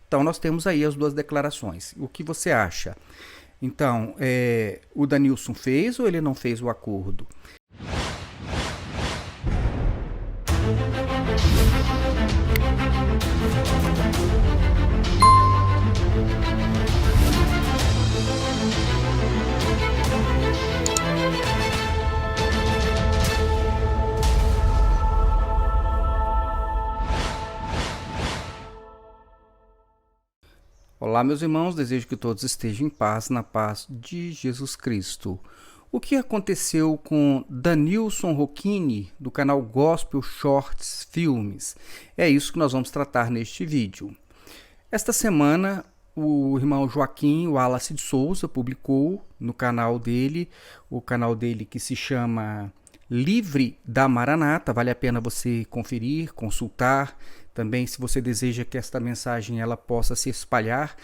Então, nós temos aí as duas declarações. O que você acha? Então, o Danilson fez ou ele não fez o acordo? Olá, meus irmãos, desejo que todos estejam em paz, na paz de Jesus Cristo. O que aconteceu com Danilson Rocchini, do canal Gospel Shorts Filmes? É isso que nós vamos tratar neste vídeo. Esta semana, o irmão Joaquim Wallace de Souza publicou no canal dele, o canal dele que se chama Livre da Maranata. Vale a pena você conferir, consultar. Também, se você deseja que esta mensagem ela possa se espalhar,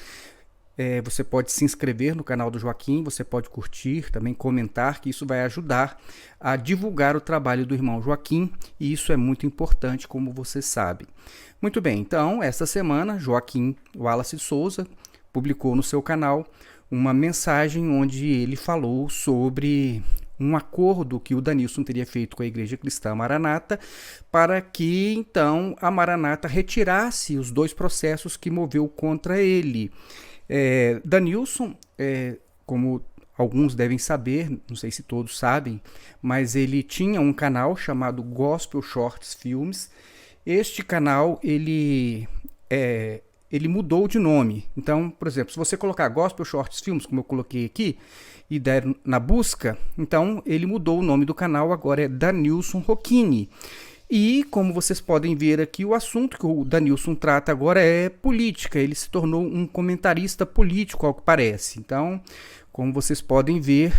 você pode se inscrever no canal do Joaquim, você pode curtir, também comentar, que isso vai ajudar a divulgar o trabalho do irmão Joaquim, e isso é muito importante, como você sabe. Muito bem, então, esta semana, Joaquim Wallace de Souza publicou no seu canal uma mensagem onde ele falou sobre um acordo que o Danilson teria feito com a Igreja Cristã Maranata para que, então, a Maranata retirasse os 2 processos que moveu contra ele. Danilson, como alguns devem saber, não sei se todos sabem, mas ele tinha um canal chamado Gospel Shorts Filmes. Este canal, ele mudou de nome. Então, por exemplo, se você colocar Gospel Shorts Filmes, como eu coloquei aqui, e der na busca, então ele mudou o nome do canal, agora é Danilson Rocchini. E, como vocês podem ver aqui, o assunto que o Danilson trata agora é política. Ele se tornou um comentarista político, ao que parece. Então, como vocês podem ver,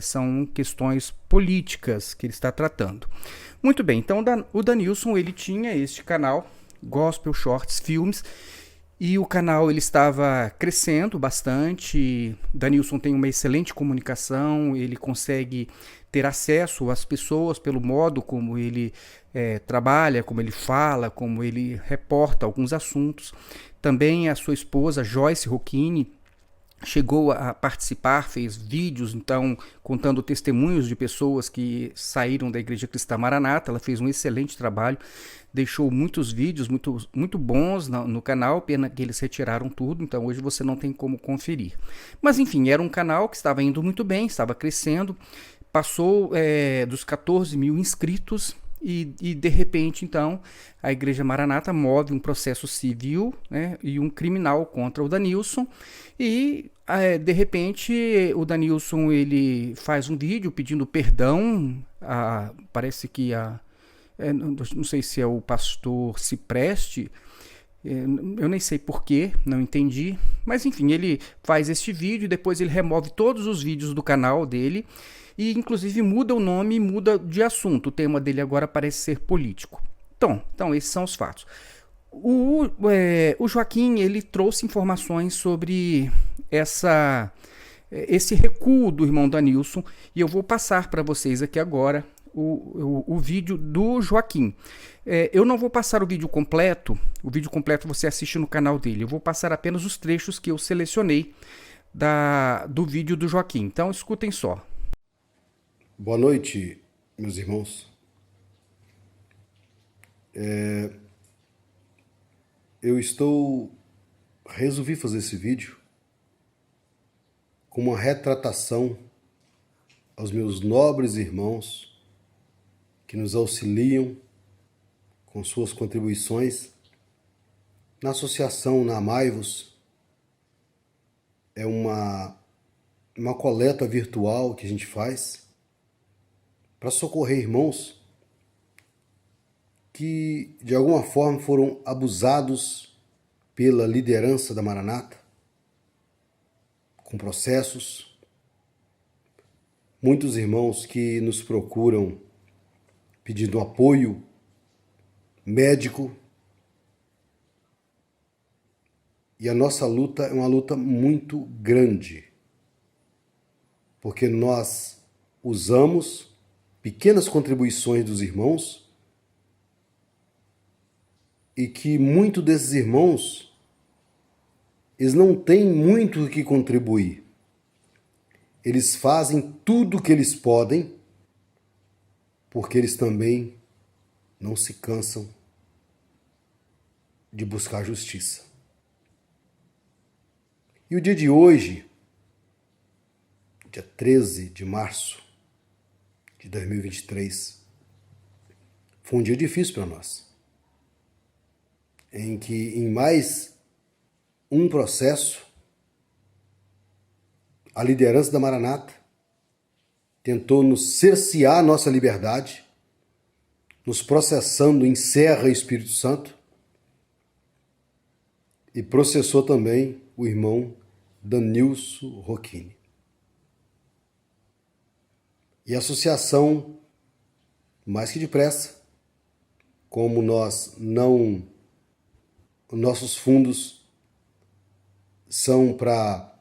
são questões políticas que ele está tratando. Muito bem, então o Danilson ele tinha este canal, Gospel Shorts Filmes, e o canal ele estava crescendo bastante. Danilson tem uma excelente comunicação, ele consegue ter acesso às pessoas pelo modo como ele trabalha, como ele fala, como ele reporta alguns assuntos. Também a sua esposa, Joyce Rocchini, chegou a participar, fez vídeos, então, contando testemunhos de pessoas que saíram da Igreja Cristã Maranata. Ela fez um excelente trabalho, deixou muitos vídeos muito bons no canal, pena que eles retiraram tudo, então hoje você não tem como conferir. Mas enfim, era um canal que estava indo muito bem, estava crescendo, passou dos 14 mil inscritos, e de repente, então, a Igreja Maranata move um processo civil, né, e um criminal contra o Danilson, e de repente o Danilson ele faz um vídeo pedindo perdão, parece que não sei se é o pastor Cipreste, eu nem sei porquê, não entendi, mas enfim, ele faz este vídeo, depois ele remove todos os vídeos do canal dele, e inclusive muda o nome, muda de assunto. O tema dele agora parece ser político. Então esses são os fatos. O Joaquim ele trouxe informações sobre esse recuo do irmão Danilson, e eu vou passar para vocês aqui agora o vídeo do Joaquim. Eu não vou passar o vídeo completo você assiste no canal dele. Eu vou passar apenas os trechos que eu selecionei do vídeo do Joaquim. Então escutem só. Boa noite, meus irmãos. Eu resolvi fazer esse vídeo com uma retratação aos meus nobres irmãos que nos auxiliam com suas contribuições na associação, na Amai-vos. É uma coleta virtual que a gente faz para socorrer irmãos que de alguma forma foram abusados pela liderança da Maranata, com processos. Muitos irmãos que nos procuram pedindo apoio médico. E a nossa luta é uma luta muito grande, porque nós usamos pequenas contribuições dos irmãos e que muitos desses irmãos eles não têm muito o que contribuir. Eles fazem tudo o que eles podem, porque eles também não se cansam de buscar justiça. E o dia de hoje, dia 13 de março de 2023, foi um dia difícil para nós, em que em mais um processo, a liderança da Maranata tentou nos cercear nossa liberdade, nos processando em Serra e Espírito Santo, e processou também o irmão Danilson Rocchini. E a associação, mais que depressa, como nossos fundos são para,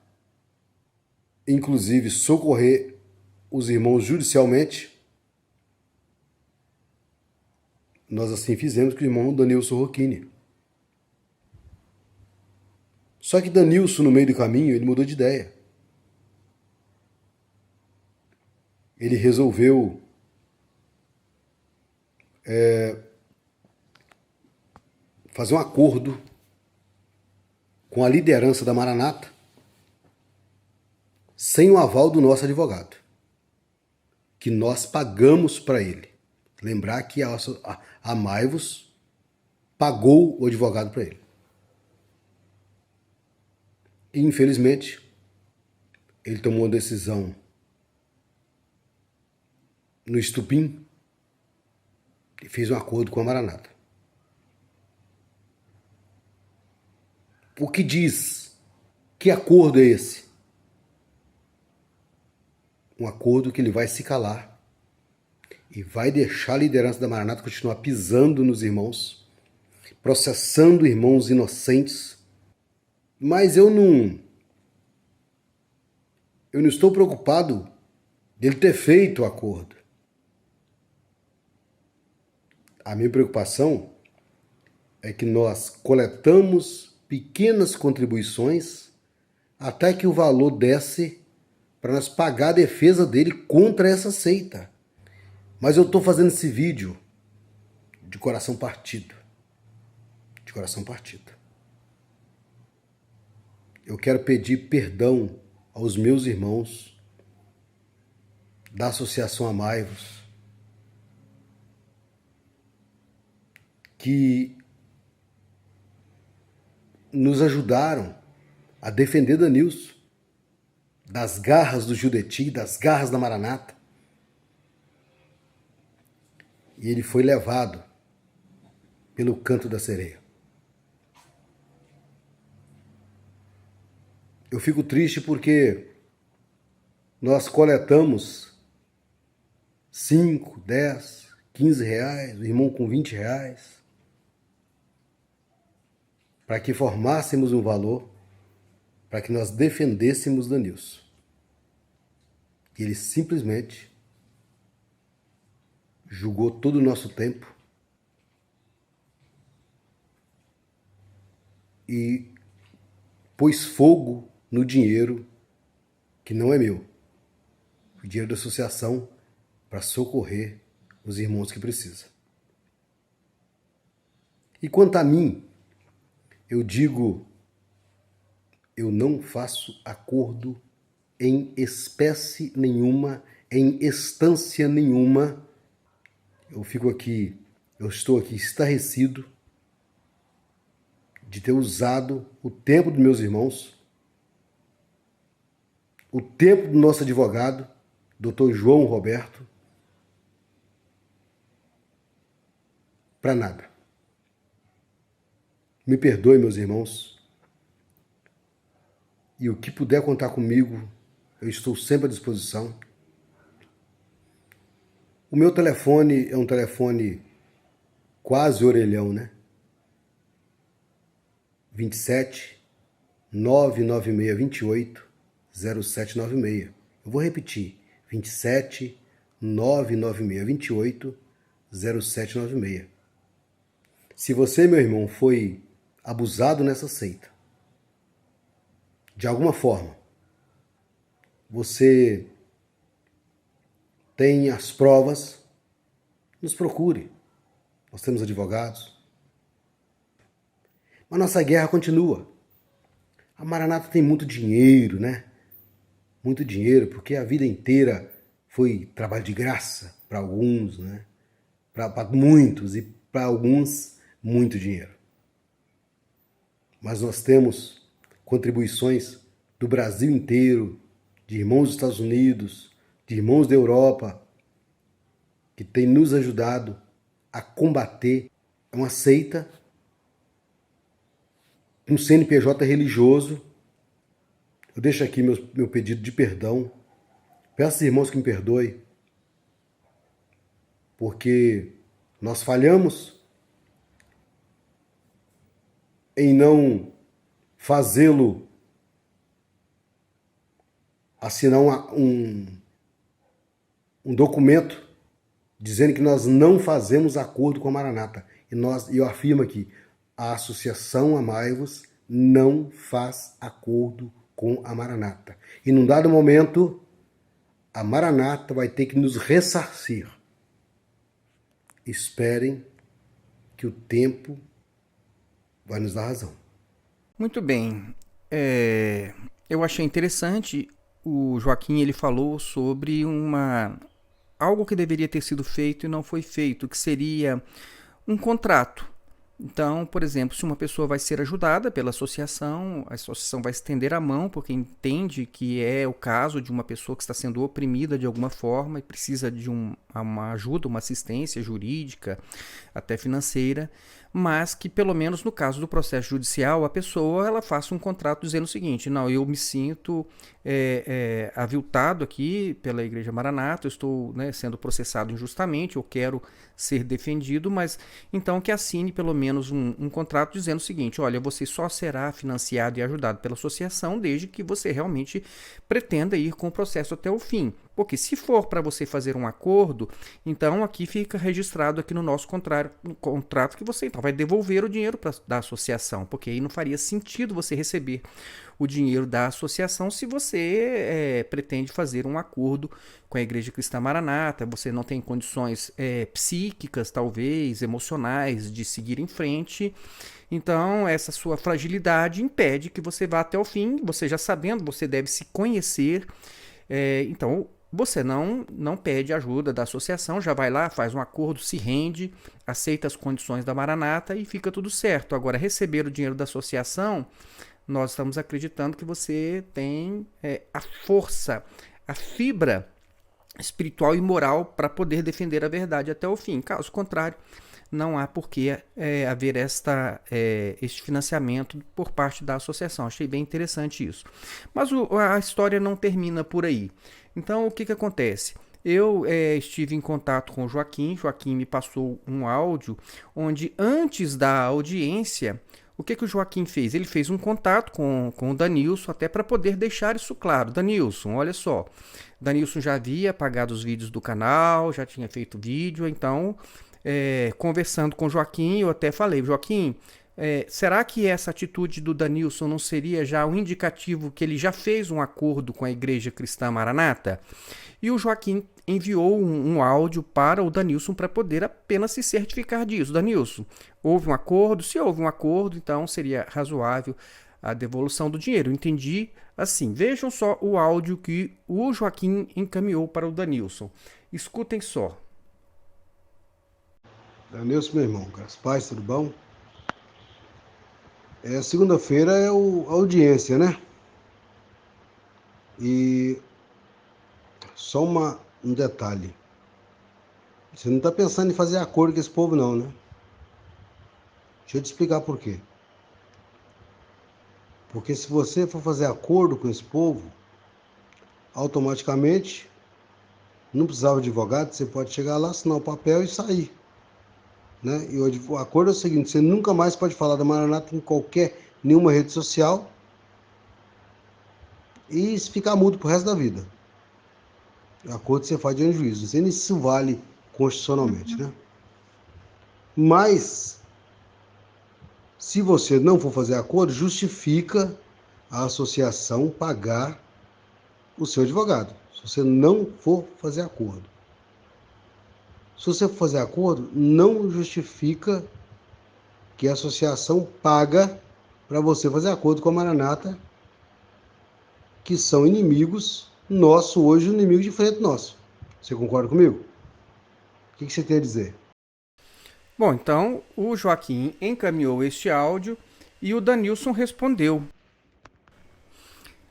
inclusive, socorrer os irmãos judicialmente, nós assim fizemos com o irmão Danilson Rocchini. Só que Danilson, no meio do caminho, ele mudou de ideia. Ele resolveu fazer um acordo com a liderança da Maranata sem o aval do nosso advogado, que nós pagamos para ele. Lembrar que a Maivos pagou o advogado para ele. E, infelizmente, ele tomou uma decisão no estupim e fez um acordo com a Maranata. O que diz? Que acordo é esse? Um acordo que ele vai se calar e vai deixar a liderança da Maranata continuar pisando nos irmãos, processando irmãos inocentes. Mas eu não estou preocupado dele ter feito o acordo. A minha preocupação é que nós coletamos pequenas contribuições até que o valor desce para nós pagar a defesa dele contra essa seita. Mas eu estou fazendo esse vídeo de coração partido. De coração partido. Eu quero pedir perdão aos meus irmãos da Associação Amaivos que nos ajudaram a defender Danilson das garras do Judeti, das garras da Maranata. E ele foi levado pelo canto da sereia. Eu fico triste porque nós coletamos 5, 10, 15 reais, o irmão com 20 reais, para que formássemos um valor, para que nós defendêssemos Danilson. E ele simplesmente jogou todo o nosso tempo e pôs fogo no dinheiro que não é meu, o dinheiro da associação para socorrer os irmãos que precisam. E quanto a mim, eu digo, eu não faço acordo em espécie nenhuma, em instância nenhuma. Eu estou aqui estarrecido de ter usado o tempo dos meus irmãos, o tempo do nosso advogado, Dr. João Roberto, para nada. Me perdoe, meus irmãos, e o que puder contar comigo, eu estou sempre à disposição. O meu telefone é um telefone quase orelhão, né? 27 996 28 0796. Eu vou repetir. 27 996 28 0796. Se você, meu irmão, foi abusado nessa seita, de alguma forma, você tem as provas, nos procure. Nós temos advogados. Mas nossa guerra continua. A Maranata tem muito dinheiro, né? Muito dinheiro, porque a vida inteira foi trabalho de graça para alguns, né? Para muitos, e para alguns, muito dinheiro. Mas nós temos contribuições do Brasil inteiro, de irmãos dos Estados Unidos, de irmãos da Europa, que têm nos ajudado a combater uma seita, um CNPJ religioso. Eu deixo aqui meu pedido de perdão. Peço aos irmãos que me perdoem, porque nós falhamos em não fazê-lo assinar um documento dizendo que nós não fazemos acordo com a Maranata. E eu afirmo aqui, a Associação Amai-vos não faz acordo com a Maranata. E num dado momento, a Maranata vai ter que nos ressarcir. Esperem que o tempo vai nos dar razão. Muito bem. Eu achei interessante, o Joaquim ele falou sobre algo que deveria ter sido feito e não foi feito, que seria um contrato. Então, por exemplo, se uma pessoa vai ser ajudada pela associação, a associação vai estender a mão porque entende que é o caso de uma pessoa que está sendo oprimida de alguma forma e precisa de uma ajuda, uma assistência jurídica, até financeira, mas que pelo menos no caso do processo judicial, a pessoa ela faça um contrato dizendo o seguinte: não, eu me sinto aviltado aqui pela Igreja Maranata, eu estou, né, sendo processado injustamente, eu quero ser defendido, mas então que assine pelo menos um contrato dizendo o seguinte: olha, você só será financiado e ajudado pela associação desde que você realmente pretenda ir com o processo até o fim. Porque se for para você fazer um acordo, então aqui fica registrado aqui no nosso contrato que você então vai devolver o dinheiro da associação, porque aí não faria sentido você receber o dinheiro da associação se você pretende fazer um acordo com a Igreja Cristã Maranata, você não tem condições psíquicas, talvez, emocionais, de seguir em frente. Então, essa sua fragilidade impede que você vá até o fim. Você já sabendo, você deve se conhecer. Então, você não pede ajuda da associação, já vai lá, faz um acordo, se rende, aceita as condições da Maranata e fica tudo certo. Agora, receber o dinheiro da associação, nós estamos acreditando que você tem a força, a fibra espiritual e moral para poder defender a verdade até o fim. Caso contrário, não há por que haver este financiamento por parte da associação. Achei bem interessante isso. Mas a história não termina por aí. Então, o que acontece? Eu estive em contato com o Joaquim me passou um áudio onde, antes da audiência, o que o Joaquim fez? Ele fez um contato com o Danilson, até para poder deixar isso claro. Danilson, olha só, Danilson já havia apagado os vídeos do canal, já tinha feito vídeo, então, conversando com o Joaquim, eu até falei: Joaquim, será que essa atitude do Danilson não seria já um indicativo que ele já fez um acordo com a Igreja Cristã Maranata? E o Joaquim enviou um áudio para o Danilson para poder apenas se certificar disso. Danilson, houve um acordo? Se houve um acordo, então seria razoável a devolução do dinheiro. Eu entendi assim. Vejam só o áudio que o Joaquim encaminhou para o Danilson. Escutem só. Danilson, meu irmão, graças paz, tudo bom? Segunda-feira é a audiência, né? E só um detalhe. Você não está pensando em fazer acordo com esse povo, não, né? Deixa eu te explicar por quê. Porque se você for fazer acordo com esse povo, automaticamente, não precisava de advogado, você pode chegar lá, assinar o papel e sair. Né? E o acordo é o seguinte: você nunca mais pode falar da Maranata em nenhuma rede social e ficar mudo pro resto da vida. O acordo você faz diante do juízo, não sei nem se isso vale constitucionalmente, né? Mas, se você não for fazer acordo, justifica a associação pagar o seu advogado, se você não for fazer acordo. Se você for fazer acordo, não justifica que a associação paga para você fazer acordo com a Maranata, que são inimigos nossos hoje, inimigo diferente nosso. Você concorda comigo? O que você tem a dizer? Bom, então o Joaquim encaminhou este áudio e o Danilson respondeu.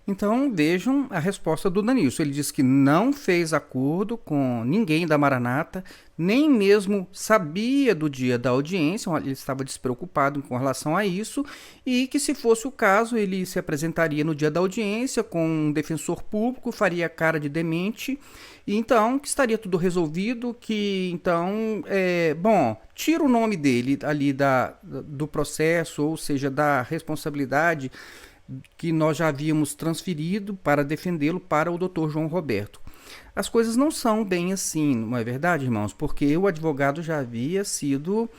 Então vejam a resposta do Danilson. Ele diz que não fez acordo com ninguém da Maranata, nem mesmo sabia do dia da audiência, ele estava despreocupado com relação a isso, e que se fosse o caso, ele se apresentaria no dia da audiência com um defensor público, faria cara de demente, e então que estaria tudo resolvido, que então, tira o nome dele ali do processo, ou seja, da responsabilidade que nós já havíamos transferido para defendê-lo para o Dr. João Roberto. As coisas não são bem assim, não é verdade, irmãos? Porque o advogado já havia sido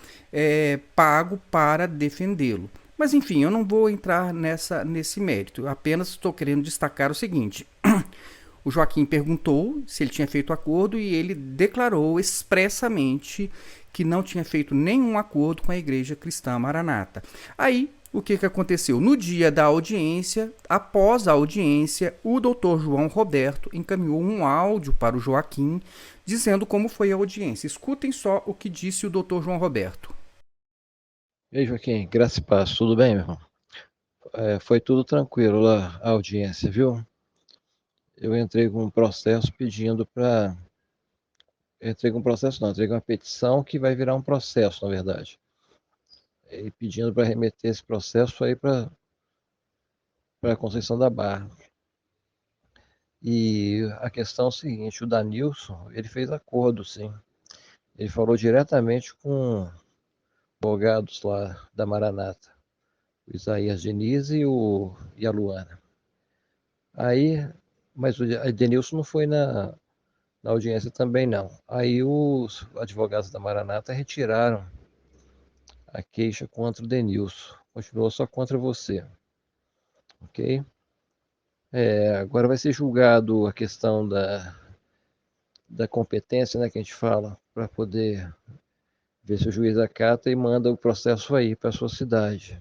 pago para defendê-lo. Mas enfim, eu não vou entrar nesse mérito. Eu apenas estou querendo destacar o seguinte. O Joaquim perguntou se ele tinha feito acordo e ele declarou expressamente que não tinha feito nenhum acordo com a Igreja Cristã Maranata. Aí, o que aconteceu? No dia da audiência, após a audiência, o doutor João Roberto encaminhou um áudio para o Joaquim, dizendo como foi a audiência. Escutem só o que disse o doutor João Roberto. Ei, Joaquim, graça e paz, tudo bem, meu irmão? Foi tudo tranquilo lá, a audiência, viu? Eu entrei com um processo pedindo para... Entrei com uma petição que vai virar um processo, na verdade. E pedindo para remeter esse processo aí para a Conceição da Barra. E a questão é o seguinte, o Danilson, ele fez acordo, sim. Ele falou diretamente com advogados lá da Maranata, o Isaías Diniz e a Luana. Aí, mas o Denilson não foi na audiência também, não. Aí os advogados da Maranata retiraram a queixa contra o Denilson. Continuou só contra você. Ok? Agora vai ser julgado a questão da competência, né, que a gente fala, para poder ver se o juiz acata e manda o processo aí para a sua cidade.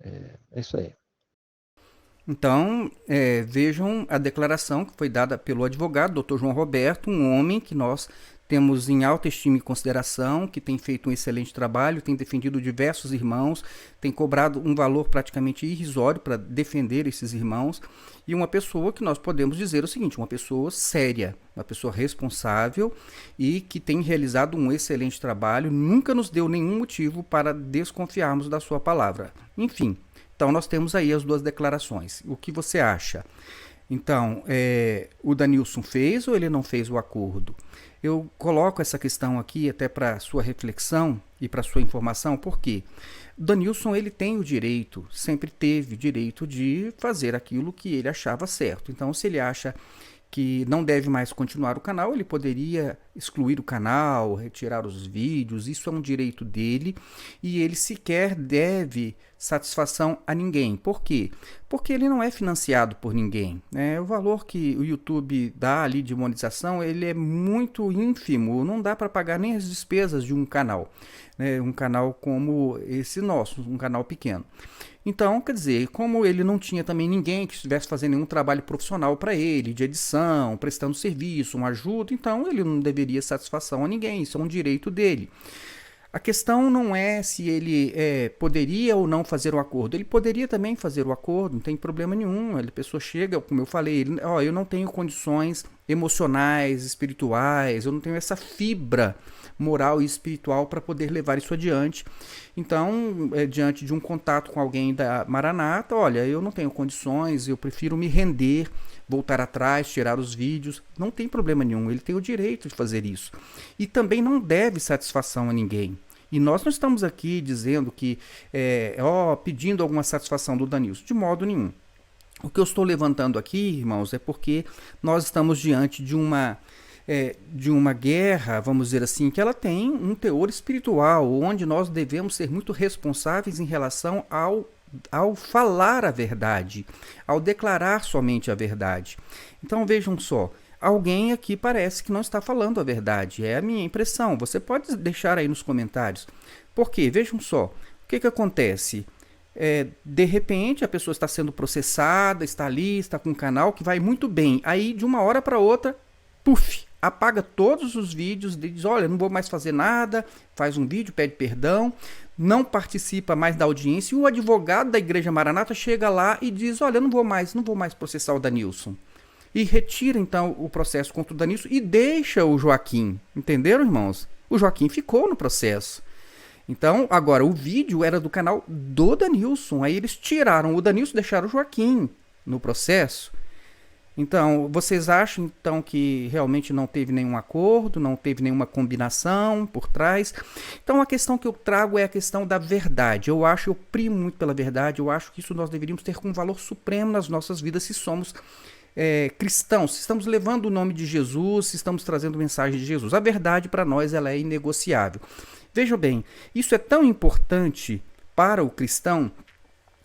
É isso aí. Então, vejam a declaração que foi dada pelo advogado, Dr. João Roberto, um homem que nós temos em alta estima e consideração, que tem feito um excelente trabalho, tem defendido diversos irmãos, tem cobrado um valor praticamente irrisório para defender esses irmãos, e uma pessoa que nós podemos dizer o seguinte, uma pessoa séria, uma pessoa responsável e que tem realizado um excelente trabalho, nunca nos deu nenhum motivo para desconfiarmos da sua palavra. Enfim, então nós temos aí as duas declarações. O que você acha? Então, o Danilson fez ou ele não fez o acordo? Eu coloco essa questão aqui até para sua reflexão e para sua informação, porque Danilson ele tem o direito, sempre teve o direito de fazer aquilo que ele achava certo. Então, se ele acha que não deve mais continuar o canal, ele poderia excluir o canal, retirar os vídeos, isso é um direito dele e ele sequer deve satisfação a ninguém. Por quê? Porque ele não é financiado por ninguém, né? O valor que o YouTube dá ali de monetização, ele é muito ínfimo, não dá para pagar nem as despesas de um canal, né? Um canal como esse nosso, um canal pequeno. Então, quer dizer, como ele não tinha também ninguém que estivesse fazendo nenhum trabalho profissional para ele, de edição, prestando serviço, uma ajuda, então ele não deveria satisfação a ninguém, isso é um direito dele. A questão não é se ele poderia ou não fazer o acordo. Ele poderia também fazer o acordo, não tem problema nenhum. A pessoa chega, como eu falei, eu não tenho condições emocionais, espirituais, eu não tenho essa fibra moral e espiritual para poder levar isso adiante. Então, diante de um contato com alguém da Maranata, olha, eu não tenho condições, eu prefiro me render, voltar atrás, tirar os vídeos, não tem problema nenhum, ele tem o direito de fazer isso. E também não deve satisfação a ninguém. E nós não estamos aqui dizendo que, pedindo alguma satisfação do Danilson, de modo nenhum. O que eu estou levantando aqui, irmãos, é porque nós estamos diante de uma guerra, vamos dizer assim, que ela tem um teor espiritual, onde nós devemos ser muito responsáveis em relação ao ao falar a verdade, ao declarar somente a verdade. Então vejam só, alguém aqui parece que não está falando a verdade, é a minha impressão. Você pode deixar aí nos comentários. Por quê? Vejam só, o que acontece? De repente a pessoa está sendo processada, está ali, está com um canal que vai muito bem. Aí de uma hora para outra, puf, apaga todos os vídeos, diz, olha, não vou mais fazer nada, faz um vídeo, pede perdão, não participa mais da audiência, e o advogado da Igreja Maranata chega lá e diz, olha, não vou mais processar o Danilson. E retira então o processo contra o Danilson e deixa o Joaquim. Entenderam, irmãos? O Joaquim ficou no processo. Então, agora, o vídeo era do canal do Danilson. Aí eles tiraram o Danilson e deixaram o Joaquim no processo. Então, vocês acham então que realmente não teve nenhum acordo, não teve nenhuma combinação por trás? Então, a questão que eu trago é a questão da verdade. Eu primo muito pela verdade, eu acho que isso nós deveríamos ter como valor supremo nas nossas vidas se somos cristãos, se estamos levando o nome de Jesus, se estamos trazendo mensagem de Jesus. A verdade para nós ela é inegociável. Vejam bem, isso é tão importante para o cristão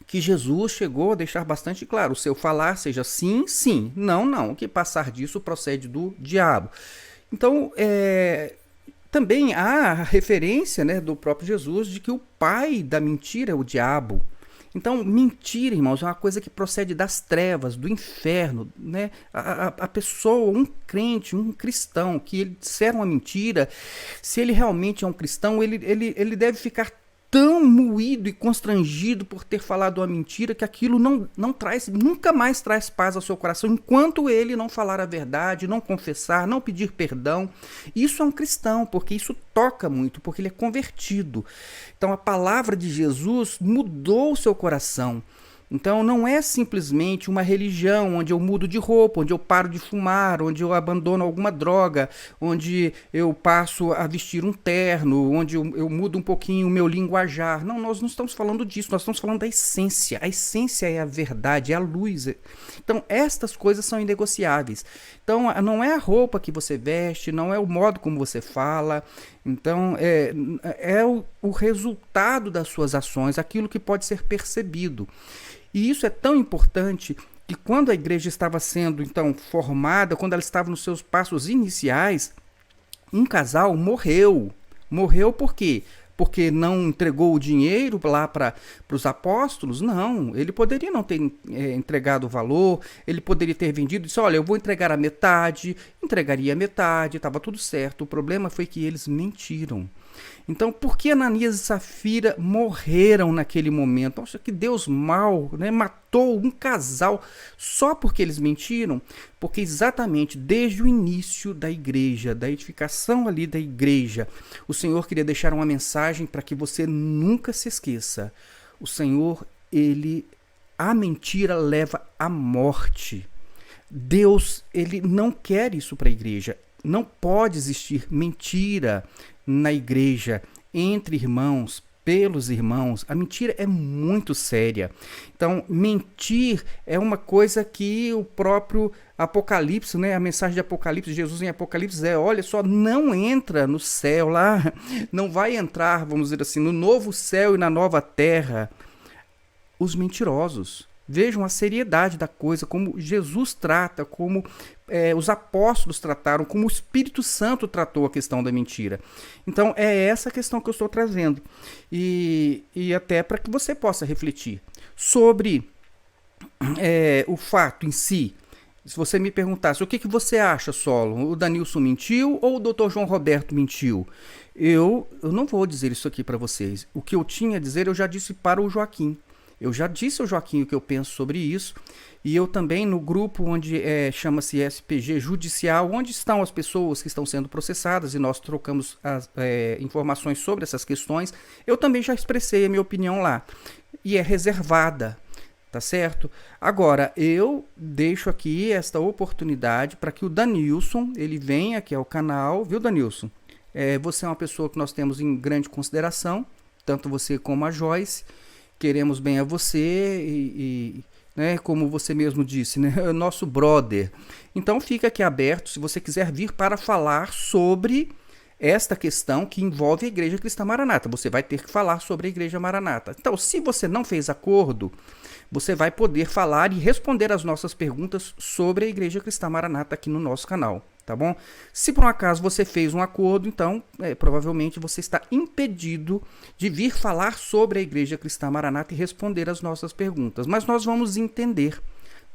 que Jesus chegou a deixar bastante claro, o seu falar seja sim, sim, não, não, o que passar disso procede do diabo. Então, também há a referência, né, do próprio Jesus de que o pai da mentira é o diabo. Então, mentira, irmãos, é uma coisa que procede das trevas, do inferno, né? A pessoa, um crente, um cristão, que ele disser uma mentira, se ele realmente é um cristão, ele deve ficar tão moído e constrangido por ter falado uma mentira que aquilo não traz, nunca mais traz paz ao seu coração enquanto ele não falar a verdade, não confessar, não pedir perdão. Isso é um cristão, porque isso toca muito, porque ele é convertido. Então a palavra de Jesus mudou o seu coração. Então não é simplesmente uma religião onde eu mudo de roupa, onde eu paro de fumar, onde eu abandono alguma droga, onde eu passo a vestir um terno, onde eu mudo um pouquinho o meu linguajar. Não, nós não estamos falando disso, nós estamos falando da essência. A essência é a verdade, é a luz. Então estas coisas são inegociáveis. Então não é a roupa que você veste, não é o modo como você fala. Então é o resultado das suas ações, aquilo que pode ser percebido. E isso é tão importante que quando a igreja estava sendo então formada, quando ela estava nos seus passos iniciais, um casal morreu. Morreu por quê? Porque não entregou o dinheiro lá para os apóstolos? Não, ele poderia não ter entregado o valor, ele poderia ter vendido e disse, olha, eu vou entregar a metade, entregaria a metade, estava tudo certo. O problema foi que eles mentiram. Então, por que Ananias e Safira morreram naquele momento? Nossa, que Deus mau, né? Matou um casal só porque eles mentiram? Porque exatamente desde o início da igreja, da edificação ali da igreja, o Senhor queria deixar uma mensagem para que você nunca se esqueça. O Senhor, a mentira leva à morte. Deus, ele não quer isso para a igreja. Não pode existir mentira na igreja, entre irmãos, pelos irmãos. A mentira é muito séria. Então, mentir é uma coisa que o próprio Apocalipse, né, a mensagem de Apocalipse, Jesus em Apocalipse olha só, não entra no céu lá, não vai entrar, vamos dizer assim, no novo céu e na nova terra, os mentirosos. Vejam a seriedade da coisa, como Jesus trata, como os apóstolos trataram, como o Espírito Santo tratou a questão da mentira. Então, é essa questão que eu estou trazendo. E até para que você possa refletir sobre o fato em si. Se você me perguntasse, o que você acha, Solo? O Danilson mentiu ou o Dr. João Roberto mentiu? Eu não vou dizer isso aqui para vocês. O que eu tinha a dizer, eu já disse para o Joaquim. Eu já disse ao Joaquim o que eu penso sobre isso, e eu também no grupo onde chama-se SPG Judicial, onde estão as pessoas que estão sendo processadas e nós trocamos as informações sobre essas questões, eu também já expressei a minha opinião lá, e é reservada, tá certo? Agora, eu deixo aqui esta oportunidade para que o Danilson, ele venha aqui ao canal, viu, Danilson? Você é uma pessoa que nós temos em grande consideração, tanto você como a Joyce. Queremos bem a você né, como você mesmo disse, né, nosso brother. Então fica aqui aberto, se você quiser vir para falar sobre esta questão que envolve a Igreja Cristã Maranata. Você vai ter que falar sobre a Igreja Maranata. Então, se você não fez acordo, você vai poder falar e responder as nossas perguntas sobre a Igreja Cristã Maranata aqui no nosso canal, tá bom? Se por um acaso você fez um acordo, então provavelmente você está impedido de vir falar sobre a Igreja Cristã Maranata e responder as nossas perguntas. Mas nós vamos entender,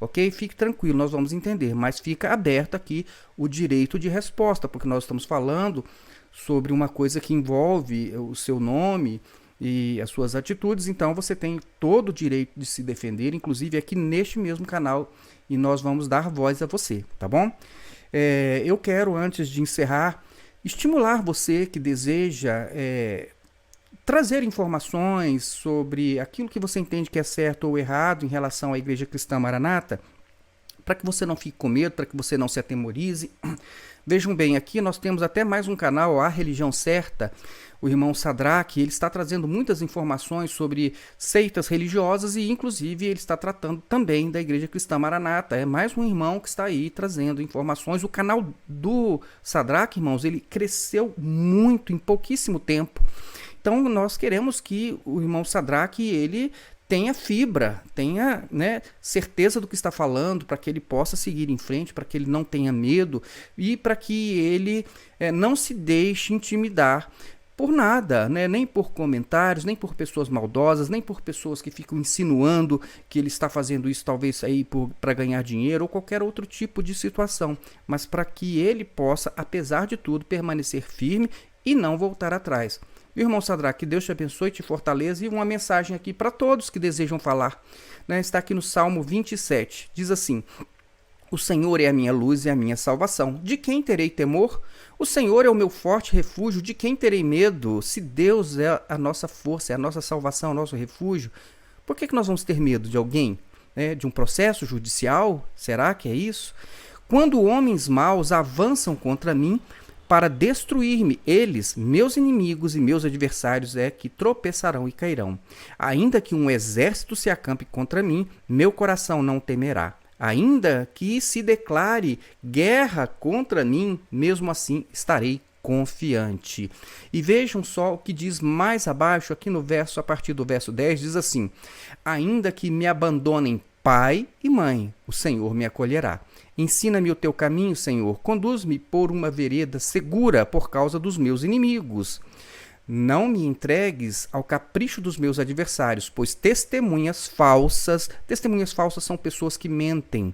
ok? Fique tranquilo, nós vamos entender, mas fica aberto aqui o direito de resposta, porque nós estamos falando sobre uma coisa que envolve o seu nome e as suas atitudes, então você tem todo o direito de se defender, inclusive aqui neste mesmo canal, e nós vamos dar voz a você, tá bom? Eu quero, antes de encerrar, estimular você que deseja trazer informações sobre aquilo que você entende que é certo ou errado em relação à Igreja Cristã Maranata, para que você não fique com medo, para que você não se atemorize. Vejam bem, aqui nós temos até mais um canal, A Religião Certa, o irmão Sadraque, ele está trazendo muitas informações sobre seitas religiosas e inclusive ele está tratando também da Igreja Cristã Maranata. É mais um irmão que está aí trazendo informações. O canal do Sadraque, irmãos, ele cresceu muito em pouquíssimo tempo. Então nós queremos que o irmão Sadraque, ele tenha fibra, tenha certeza do que está falando, para que ele possa seguir em frente, para que ele não tenha medo e para que ele não se deixe intimidar por nada, nem por comentários, nem por pessoas maldosas, nem por pessoas que ficam insinuando que ele está fazendo isso talvez aí para ganhar dinheiro ou qualquer outro tipo de situação, mas para que ele possa, apesar de tudo, permanecer firme e não voltar atrás. Irmão Sadraque, que Deus te abençoe, te fortaleça, e uma mensagem aqui para todos que desejam falar. Está aqui no Salmo 27, diz assim: o Senhor é a minha luz e a minha salvação. De quem terei temor? O Senhor é o meu forte refúgio. De quem terei medo? Se Deus é a nossa força, é a nossa salvação, o nosso refúgio, por que nós vamos ter medo de alguém? De um processo judicial? Será que é isso? Quando homens maus avançam contra mim para destruir-me, eles, meus inimigos e meus adversários, que tropeçarão e cairão. Ainda que um exército se acampe contra mim, meu coração não temerá. Ainda que se declare guerra contra mim, mesmo assim estarei confiante. E vejam só o que diz mais abaixo, aqui no verso, a partir do verso 10, diz assim: ainda que me abandonem pai e mãe, o Senhor me acolherá. Ensina-me o teu caminho, Senhor, conduz-me por uma vereda segura por causa dos meus inimigos. Não me entregues ao capricho dos meus adversários, pois testemunhas falsas são pessoas que mentem,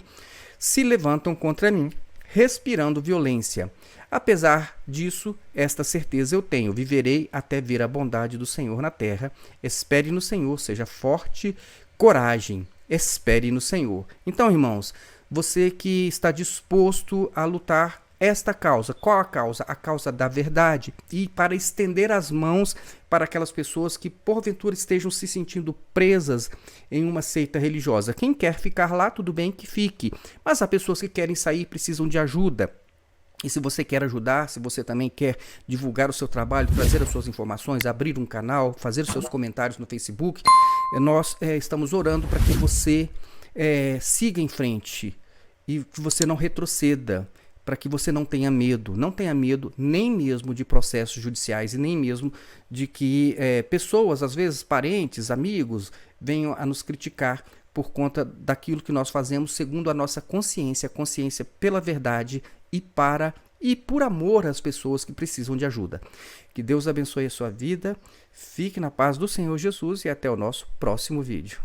se levantam contra mim, respirando violência. Apesar disso, esta certeza eu tenho: viverei até ver a bondade do Senhor na terra. Espere no Senhor, seja forte, coragem, espere no Senhor. Então, irmãos, você que está disposto a lutar esta causa, qual a causa? A causa da verdade, e para estender as mãos para aquelas pessoas que porventura estejam se sentindo presas em uma seita religiosa. Quem quer ficar lá, tudo bem que fique, mas há pessoas que querem sair, precisam de ajuda. E se você quer ajudar, se você também quer divulgar o seu trabalho, trazer as suas informações, abrir um canal, fazer os seus comentários no Facebook, nós estamos orando para que você siga em frente e que você não retroceda, para que você não tenha medo nem mesmo de processos judiciais e nem mesmo de que pessoas, às vezes parentes, amigos, venham a nos criticar por conta daquilo que nós fazemos segundo a nossa consciência pela verdade e por amor às pessoas que precisam de ajuda. Que Deus abençoe a sua vida, fique na paz do Senhor Jesus e até o nosso próximo vídeo.